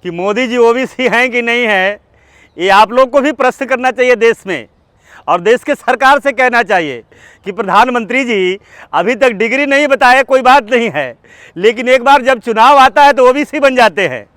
कि मोदी जी ओबीसी हैं कि नहीं है, ये आप लोग को भी प्रश्न करना चाहिए देश में, और देश के सरकार से कहना चाहिए कि प्रधानमंत्री जी अभी तक डिग्री नहीं बताए कोई बात नहीं है, लेकिन एक बार जब चुनाव आता है तो ओबीसी बन जाते हैं।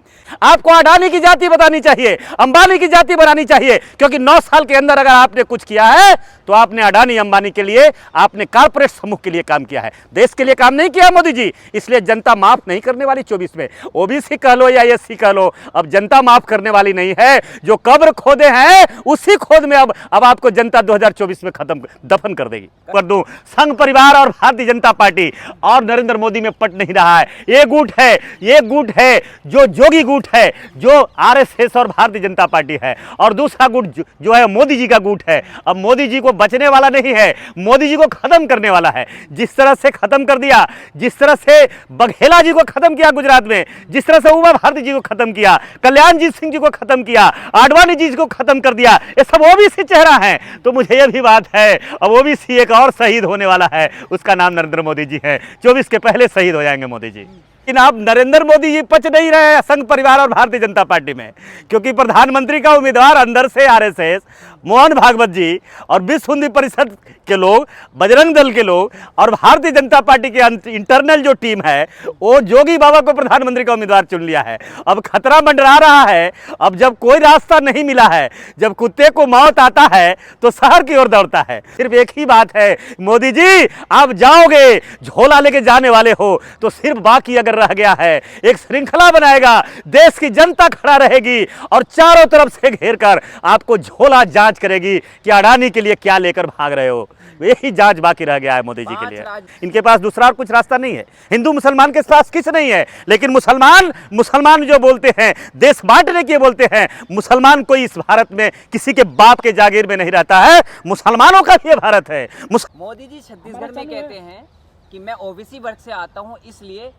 आपको अडानी की जाति बतानी चाहिए, अंबानी की जाति बनानी चाहिए, क्योंकि 9 साल के अंदर अगर आपने कुछ किया है तो आपने अडानी अंबानी के लिए, आपने कारपोरेट समूह के लिए काम किया है, देश के लिए काम नहीं किया मोदी जी। इसलिए जनता माफ नहीं करने वाली 24 में। ओबीसी कह लो या एससी कह लो, अब जनता माफ करने वाली नहीं है। जो कब्र खोदे हैं उसी खोद में अब आपको जनता 2024 में खत्म दफन कर देगी। कर दूं, संघ परिवार और भारतीय जनता पार्टी और नरेंद्र मोदी में पट नहीं रहा है। ये गुट है जो जोगी गुट है, जो आरएसएस और भारतीय जनता पार्टी है, और दूसरा गुट जो है मोदी जी का गुट है। अब मोदी जी को बचने वाला नहीं है, मोदी जी को खत्म करने वाला है। जिस तरह से खत्म कर दिया, जिस तरह से बघेला जी को खत्म किया गुजरात में, जिस तरह से उमा भारती जी को खत्म किया, कल्याणजीत सिंह जी को खत्म किया, आडवाणी जी को खत्म कर दिया, ये सब ओबीसी चेहरा है। तो मुझे यह भी बात है, अब ओबीसी एक और शहीद होने वाला है, उसका नाम नरेंद्र मोदी जी है। 24 के पहले शहीद हो जाएंगे मोदी जी। लेकिन अब नरेंद्र मोदी जी पच नहीं रहे संघ परिवार और भारतीय जनता पार्टी में, क्योंकि प्रधानमंत्री का उम्मीदवार अंदर से आरएसएस, मोहन भागवत जी और विश्व हिंदू परिषद के लोग, बजरंग दल के लोग और भारतीय जनता पार्टी के इंटरनल जो टीम है, वो जोगी बाबा को प्रधानमंत्री का उम्मीदवार चुन लिया है। अब खतरा मंडरा रहा है। अब जब कोई रास्ता नहीं मिला है, जब कुत्ते को मौत आता है तो शहर की ओर दौड़ता है। सिर्फ एक ही बात है, मोदी जी आप जाओगे, झोला लेके जाने वाले हो, तो सिर्फ बाकी अगर रह गया है, एक श्रृंखला बनाएगा, देश की जनता खड़ा रहेगी और चारों तरफ से घेर कर आपको झोला जांच करेगी कि अडानी के लिए क्या लेकर भाग रहे हो। यही जांच बाकी रह गया है मोदी जी के लिए। इनके पास दूसरा और कुछ रास्ता नहीं है। हिंदू मुसलमान के पास किस नहीं है, लेकिन मुसलमान जो बोलते हैं, देश बांटने के बोलते हैं, मुसलमान कोई इस भारत में किसी के बाप के जागीर में नहीं रहता है, मुसलमानों का ये भारत है। मोदी जी छत्तीसगढ़ में कहते हैं कि मैं ओबीसी वर्ग से आता हूं, इसलिए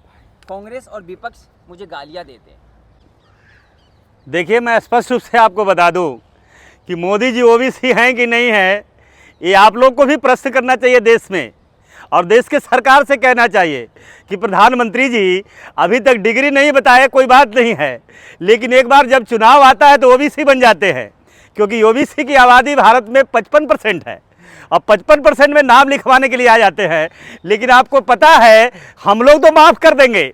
कांग्रेस और विपक्ष मुझे गालियां देते हैं। देखिए, मैं स्पष्ट रूप से आपको बता दूं कि मोदी जी ओबीसी हैं कि नहीं है, ये आप लोग को भी प्रश्न करना चाहिए देश में, और देश के सरकार से कहना चाहिए कि प्रधानमंत्री जी अभी तक डिग्री नहीं बताए कोई बात नहीं है, लेकिन एक बार जब चुनाव आता है तो ओबीसी बन जाते हैं, क्योंकि ओबीसी की आबादी भारत में 55% है। अब 55% में नाम लिखवाने के लिए आ जाते हैं, लेकिन आपको पता है हम लोग तो माफ़ कर देंगे,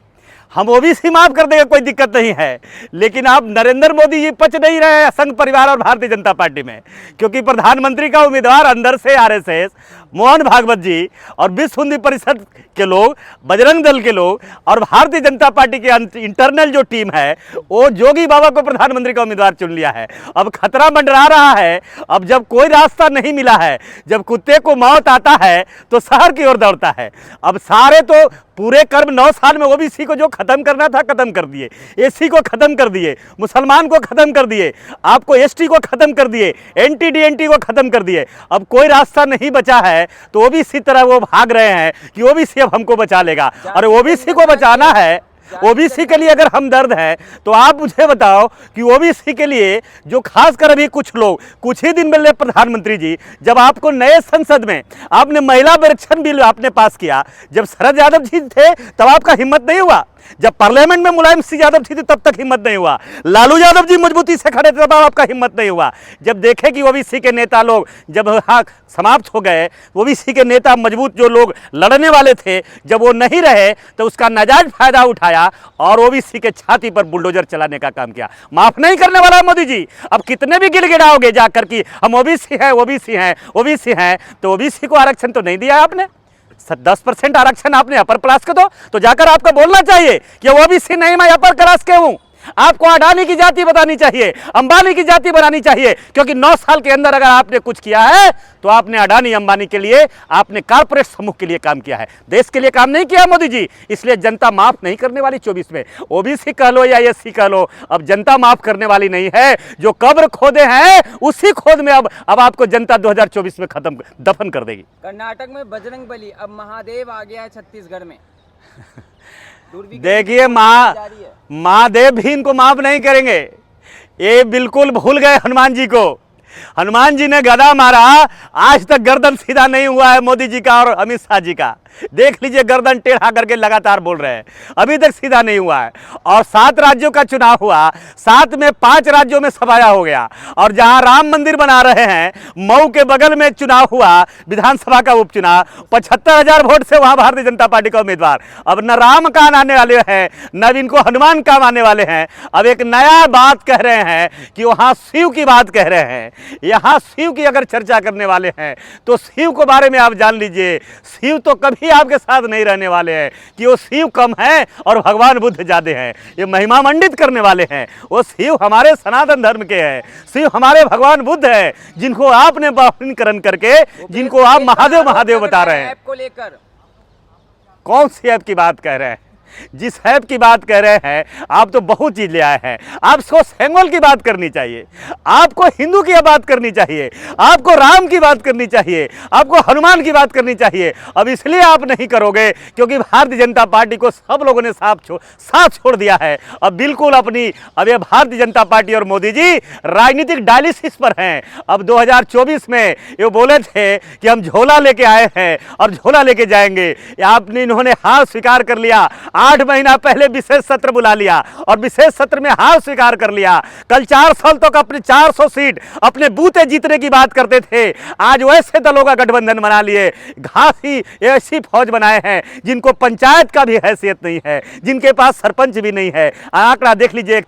हम ओबीसी माफ कर देंगे, कोई दिक्कत नहीं है, लेकिन आप नरेंद्र मोदी जी पच नहीं रहे संघ परिवार और भारतीय जनता पार्टी में, क्योंकि प्रधानमंत्री का उम्मीदवार अंदर से आरएसएस, मोहन भागवत जी और विश्व हिंदू परिषद के लोग, बजरंग दल के लोग और भारतीय जनता पार्टी के इंटरनल जो टीम है, वो जोगी बाबा को प्रधानमंत्री का उम्मीदवार चुन लिया है। अब खतरा मंडरा रहा है। अब जब कोई रास्ता नहीं मिला है, जब कुत्ते को मौत आता है तो शहर की ओर दौड़ता है। अब सारे तो पूरे कर्म 9 साल में ओबीसी को जो खत्म करना था खत्म कर दिए, एससी को खत्म कर दिए, मुसलमान को खत्म कर दिए, आपको एसटी को खत्म कर दिए, एनटी डीएनटी को खत्म कर दिए। अब कोई रास्ता नहीं बचा है, तो ओबीसी तरह वो भाग रहे हैं कि ओबीसी अब हमको बचा लेगा। और ओबीसी को बचाना है, ओबीसी के लिए अगर हमदर्द है, तो आप मुझे बताओ कि ओबीसी के लिए जो खासकर अभी कुछ लोग, कुछ ही दिन पहले प्रधानमंत्री जी, जब आपको नए संसद में आपने महिला आरक्षण बिल आपने पास किया, जब शरद यादव जी थे तब आपका हिम्मत नहीं हुआ, जब पार्लियामेंट में मुलायम सिंह यादव जी थे तब तक हिम्मत नहीं हुआ, लालू यादव जी मजबूती से खड़े थे तब आपका हिम्मत नहीं हुआ। जब देखे कि ओबीसी के नेता लोग जब समाप्त हो गए, ओबीसी के नेता मजबूत जो लोग लड़ने वाले थे, जब वो नहीं रहे तो उसका नाजायज फायदा उठाया और ओबीसी के छाती पर बुलडोजर चलाने का काम किया। माफ नहीं करने वाला है मोदी जी। अब कितने भी गिड़गिड़ाओगे जाकर कि हम ओबीसी हैं, ओबीसी हैं, ओबीसी हैं, तो ओबीसी को आरक्षण तो नहीं दिया आपने। 10% आरक्षण आपने अपर क्लास को दो, तो जाकर आपको बोलना चाहिए कि ओबीसी नहीं, मैं अपर क्लास के हूं। आपको अडानी की जाति बतानी चाहिए, अंबानी की जाति बनानी चाहिए, क्योंकि 9 साल के अंदर अगर आपने कुछ किया है तो आपने अडानी अंबानी के लिए, आपने कारपोरेट समूह के लिए काम किया है, देश के लिए काम नहीं किया मोदी जी। इसलिए जनता माफ नहीं करने वाली 24 में। ओबीसी कह लो या एससी कह लो, अब जनता माफ करने वाली नहीं है। जो कब्र खोदे हैं उसी खोद में अब आपको जनता 2024 में खत्म दफन कर देगी। कर्नाटक में बजरंग बली, अब महादेव आ गया है छत्तीसगढ़ में। देखिए, महादेव भी इनको माफ नहीं करेंगे। ये बिल्कुल भूल गए हनुमान जी को हनुमान जी ने गदा मारा, आज तक गर्दन सीधा नहीं हुआ है मोदी जी का और अमित शाह जी का। देख लीजिए, गर्दन टेढ़ा करके लगातार बोल रहे हैं, अभी तक सीधा नहीं हुआ है। और 7 राज्यों का चुनाव हुआ, 7 में 5 राज्यों में सफाया हो गया। और जहां राम मंदिर बना रहे हैं, मऊ के बगल में चुनाव हुआ, विधानसभा का उपचुनाव, 75,000 वोट से वहां भारतीय जनता पार्टी का उम्मीदवार। अब न राम काम आने वाले हैं, न इनको हनुमान काम आने वाले हैं। अब एक नया बात कह रहे हैं कि वहां शिव की बात कह रहे हैं। यहां शिव की अगर चर्चा करने वाले हैं तो शिव के बारे में आप जान लीजिए, शिव तो कभी आपके साथ नहीं रहने वाले हैं कि वो शिव कम है और भगवान बुद्ध ज्यादा हैं। ये महिमा मंडित करने वाले हैं। वो शिव हमारे सनातन धर्म के हैं, शिव हमारे भगवान बुद्ध हैं, जिनको आपने बाहुलीकरण करके, जिनको आप महादेव महादेव बता रहे हैं। ऐप को लेकर कौन सी ऐप की बात कह रहे हैं? जिस ऐप की बात कह रहे हैं, आप तो बहुत चीज ले आए हैं। आपको सेंगोल की बात करनी चाहिए, आपको हिंदू की बात करनी चाहिए, आपको राम की बात करनी चाहिए, आपको हनुमान की बात करनी चाहिए। अब इसलिए आप नहीं करोगे क्योंकि भारतीय जनता पार्टी को सब लोगों ने साथ छोड़ दिया है। अब बिल्कुल अब ये भारतीय जनता पार्टी और मोदी जी राजनीतिक डायलिसिस पर हैं। अब 2024 में ये बोले थे कि हम झोला लेके आए हैं और झोला लेके जाएंगे। आपने इन्होंने हार स्वीकार कर लिया। 8 महीना पहले विशेष सत्र बुला लिया और विशेष सत्र में हार स्वीकार कर लिया। कल 4 साल तक अपने 400 सीट अपने बूते जीतने की बात करते थे, आज वैसे दलों का गठबंधन बना लिए। घास ही ऐसी फौज बनाए हैं जिनको पंचायत का भी हैसियत नहीं है, जिनके पास सरपंच भी नहीं है। आंकड़ा देख लीजिए,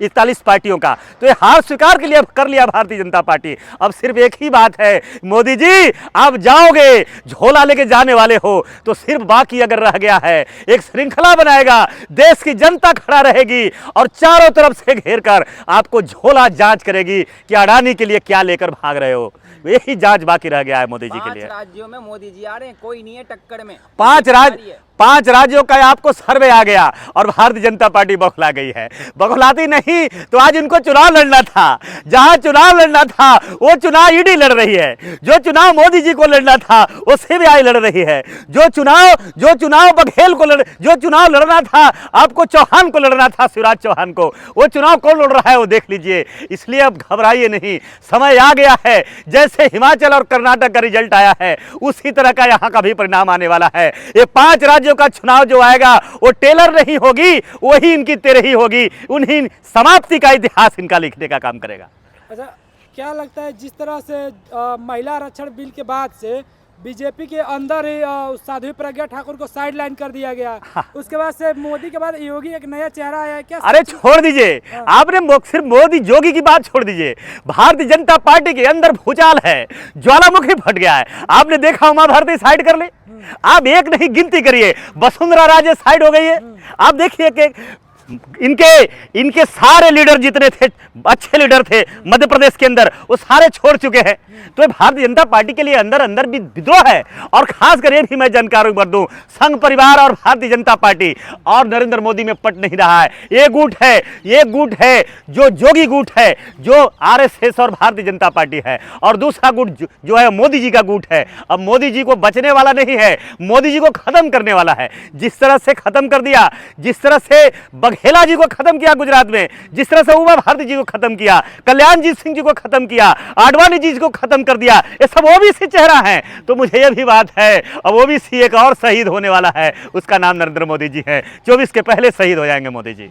41 पार्टियों का। तो ये हार स्वीकार कर लिया भारतीय जनता पार्टी। अब सिर्फ एक ही बात है, मोदी जी आप जाओगे, झोला लेके जाने वाले हो तो सिर्फ बाकी अगर रह गया है, एक श्रृंखला बनाएगा, देश की जनता खड़ा रहेगी और चारों तरफ से घेर कर आपको झोला जांच करेगी कि अडानी के लिए क्या लेकर भाग रहे हो। यही जांच बाकी रह गया है मोदी जी के लिए। 5 राज्यों में मोदी जी आ रहे हैं, कोई नहीं है टक्कर में। 5 राज्यों का आपको सर्वे आ गया और भारतीय जनता पार्टी बौखला गई है। बौखलाती नहीं तो आज इनको चुनाव लड़ना था। जहां चुनाव लड़ना था वो चुनाव ईडी लड़ रही है, जो चुनाव मोदी जी को लड़ना था वो सीबीआई लड़ रही है, जो चुनाव बघेल को जो चुनाव लड़ना था आपको चौहान को लड़ना था, शिवराज चौहान को, वो चुनाव कौन लड़ रहा है वो देख लीजिए। इसलिए अब घबराइए नहीं, समय आ गया है। जैसे हिमाचल और कर्नाटक का रिजल्ट आया है उसी तरह का यहाँ का भी परिणाम आने वाला है। ये 5 राज्यों का चुनाव जो आएगा वो टेलर नहीं होगी, वही इनकी तेरही होगी। उन्हीं समाप्ति का इतिहास इनका लिखने का काम करेगा। अच्छा, क्या लगता है जिस तरह से महिला आरक्षण बिल के बाद से बीजेपी के अंदर ही साध्वी प्रज्ञा ठाकुर को साइड लाइन कर दिया गया, उसके बाद से मोदी के बाद योगी एक नया चेहरा आया क्या? अरे छोड़ दीजिए, आपने सिर्फ मोदी जोगी की बात छोड़ दीजिए। भारतीय जनता पार्टी के अंदर भूचाल है, ज्वालामुखी फट गया है। आपने देखा उमा भारती साइड कर ले, आप एक नहीं गिनती करिए, वसुंधरा राजे साइड हो गई है। आप देखिए कि इनके सारे लीडर जितने थे, अच्छे लीडर थे मध्य प्रदेश के अंदर, वो सारे छोड़ चुके हैं। तो भारतीय जनता पार्टी के लिए अंदर अंदर भी विद्रोह है। और खासकर ये भी मैं जानकारी कर दूं, संघ परिवार और भारतीय जनता पार्टी और नरेंद्र मोदी में पट नहीं रहा है। ये गुट है जो जोगी गुट है, जो आरएसएस और भारतीय जनता पार्टी है, और दूसरा गुट जो है मोदी जी का गुट है। अब मोदी जी को बचने वाला नहीं है, मोदी जी को खत्म करने वाला है। जिस तरह से खत्म कर दिया, जिस तरह से बघेला जी को खत्म किया गुजरात में, जिस तरह से उमा भारती जी को खत्म किया, कल्याणजीत सिंह जी को खत्म किया, आडवाणी जी को खत्म कर दिया, ये सब ओबीसी चेहरा है। तो मुझे यह भी बात है, अब ओबीसी एक और शहीद होने वाला है, उसका नाम नरेंद्र मोदी जी है। 24 के पहले शहीद हो जाएंगे मोदी जी।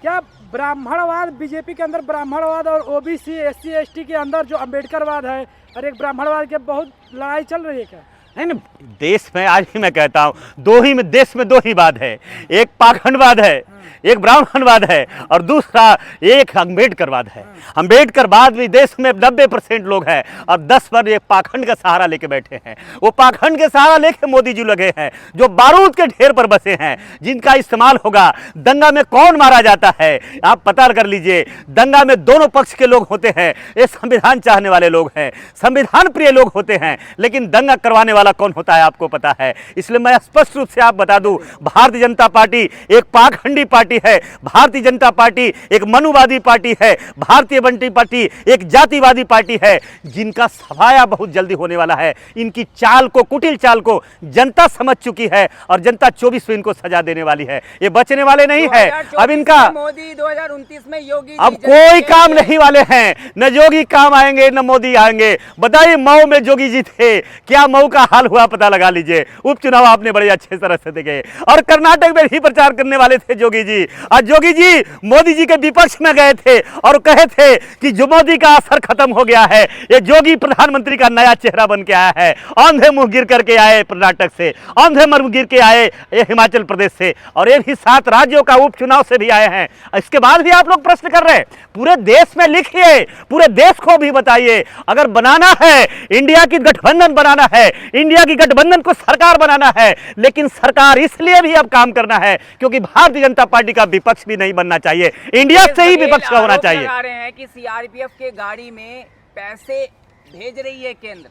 क्या ब्राह्मणवाद, बीजेपी के अंदर ब्राह्मणवाद और ओबीसी एससी एसटी के अंदर जो अम्बेडकरवाद है और एक ब्राह्मणवाद के बहुत लड़ाई चल रही है क्या? नहीं, देश में आज भी मैं कहता हूं, देश में दो ही वाद है, एक पाखंडवाद है, एक ब्राह्मणवाद है, और दूसरा एक अम्बेडकरवाद है। अम्बेडकरवाद भी देश में 90% लोग हैं और 10% एक पाखंड का सहारा लेके बैठे हैं। वो पाखंड के सहारा लेके मोदी जी लगे हैं, जो बारूद के ढेर पर बसे हैं, जिनका इस्तेमाल होगा। दंगा में कौन मारा जाता है आप पता कर लीजिए। दंगा में दोनों पक्ष के लोग होते हैं, ये संविधान चाहने वाले लोग हैं, संविधान प्रिय लोग होते हैं, लेकिन दंगा करवाने वाला कौन होता है आपको पता है। इसलिए मैं स्पष्ट रूप से आप बता दूं, भारतीय जनता पार्टी एक पाखंडी पार्टी है। भारतीय जनता पार्टी एक मनुवादी पार्टी है, भारतीय जनता पार्टी एक जातिवादी पार्टी है, जिनका सफाया बहुत जल्दी होने वाला है। इनकी चाल को, कुटिल चाल को जनता समझ चुकी है और जनता 24 में इनको सजा देने वाली है। ये बचने वाले नहीं है। अब इनका मोदी 2029 में योगी अब कोई काम नहीं वाले हैं, न योगी काम आएंगे न मोदी आएंगे। बताइए मऊ में जोगी जी थे, क्या मऊ का हाल हुआ पता लगा लीजिए। उपचुनाव आपने बड़े अच्छे तरह से देखे और कर्नाटक में भी प्रचार करने वाले थे जोगी जी। और जोगी जी मोदी जी के विपक्ष में गए थे और कहे थे कि जो मोदी का असर खत्म हो गया है, ये जोगी प्रधानमंत्री का नया चेहरा बन के आया है। आंधे मुंह गिर करके आए कर्नाटक से, आंधे मुंह गिर के आए ये हिमाचल प्रदेश से, और ये भी 7 राज्यों का उपचुनाव से भी आए हैं। इसके बाद भी आप लोग प्रश्न कर रहे हैं। पूरे देश में लिखिए, पूरे देश को भी बताइए। अगर बनाना है इंडिया की गठबंधन बनाना है, इंडिया की गठबंधन को सरकार बनाना है, लेकिन सरकार इसलिए भी अब काम करना है क्योंकि भारतीय जनता पार्टी का विपक्ष भी नहीं बनना चाहिए, इंडिया से ही विपक्ष का होना चाहिए। लगा रहे हैं कि सीआरपीएफ के गाड़ी में पैसे भेज रही है केंद्र।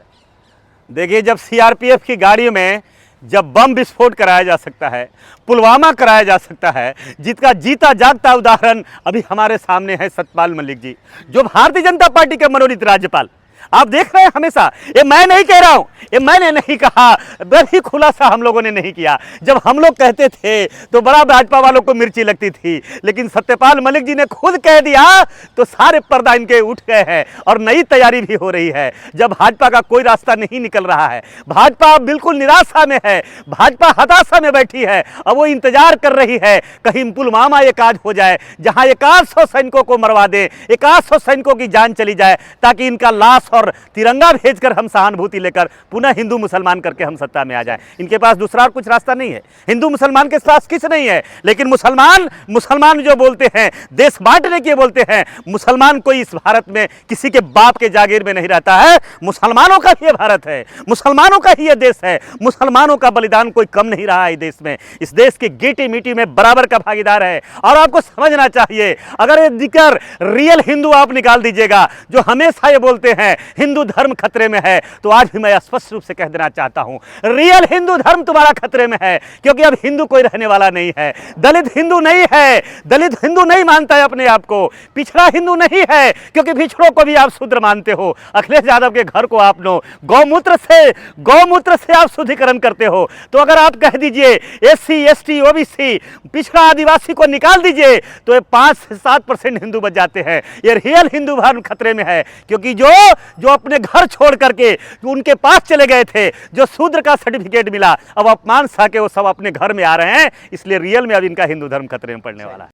देखिए, जब सीआरपीएफ की गाड़ियों में जब बम विस्फोट कराया जा सकता है, पुलवामा कराया जा सकता है, जिसका जीता जागता उदाहरण अभी हमारे सामने है सत्यपाल मलिक जी, जो भारतीय जनता पार्टी के मनोनीत राज्यपाल। आप देख रहे हैं हमेशा, ये मैं नहीं कह रहा हूं, ये मैंने नहीं कहा, बड़ी खुलासा हम लोगों ने नहीं किया। जब हम लोग कहते थे तो बड़ा भाजपा वालों को मिर्ची लगती थी, लेकिन सत्यपाल मलिक जी ने खुद कह दिया तो सारे पर्दा इनके उठ गए हैं और नई तैयारी भी हो रही है। जब भाजपा का कोई रास्ता नहीं निकल रहा है, भाजपा बिल्कुल निराशा में है, भाजपा हताशा में बैठी है, अब वो इंतजार कर रही है कहीं पुलवामा एक आज हो जाए, जहां 100 सैनिकों को मरवा दे, 100 सैनिकों की जान चली जाए, ताकि इनका लाश और तिरंगा भेजकर हम सहानुभूति लेकर पुनः हिंदू मुसलमान करके हम सत्ता में आ जाएं। इनके पास दूसरा और कुछ रास्ता नहीं है। हिंदू मुसलमान के पास किस नहीं है, लेकिन मुसलमान जो बोलते हैं, देश बांटने के बोलते हैं, मुसलमान कोई इस भारत में किसी के बाप के जागीर में नहीं रहता है। मुसलमानों का ये भारत है, मुसलमानों का ही ये देश है, मुसलमानों का बलिदान कोई कम नहीं रहा है देश में। इस देश की गिटी मिट्टी में बराबर का भागीदार है। और आपको समझना चाहिए, अगर ये दिक्कत रियल हिंदू आप निकाल दीजिएगा, जो हमेशा ये बोलते हैं हिंदू धर्म खतरे में है, तो आज भी मैं स्पष्ट रूप से कह देना चाहता हूं, रियल हिंदू धर्म तुम्हारा खतरे में है, क्योंकि अब हिंदू कोई रहने वाला नहीं है। दलित हिंदू नहीं है, दलित हिंदू नहीं मानता है अपने आप को, पिछड़ा हिंदू नहीं है, क्योंकि पिछड़ों को भी आप शूद्र मानते हो। अखिलेश यादव के घर को आप लोग गौमूत्र से आप शुद्धिकरण करते हो। तो अगर आप कह दीजिए एससी एसटी ओबीसी पिछड़ा आदिवासी को निकाल दीजिए, तो ये 5 से 7% हिंदू बच जाते हैं। ये रियल हिंदू धर्म खतरे में है, क्योंकि जो अपने घर छोड़ करके जो उनके पास चले गए थे, जो शूद्र का सर्टिफिकेट मिला, अब अपमान सा के वो सब अपने घर में आ रहे हैं। इसलिए रियल में अब इनका हिंदू धर्म खतरे में पड़ने वाला है।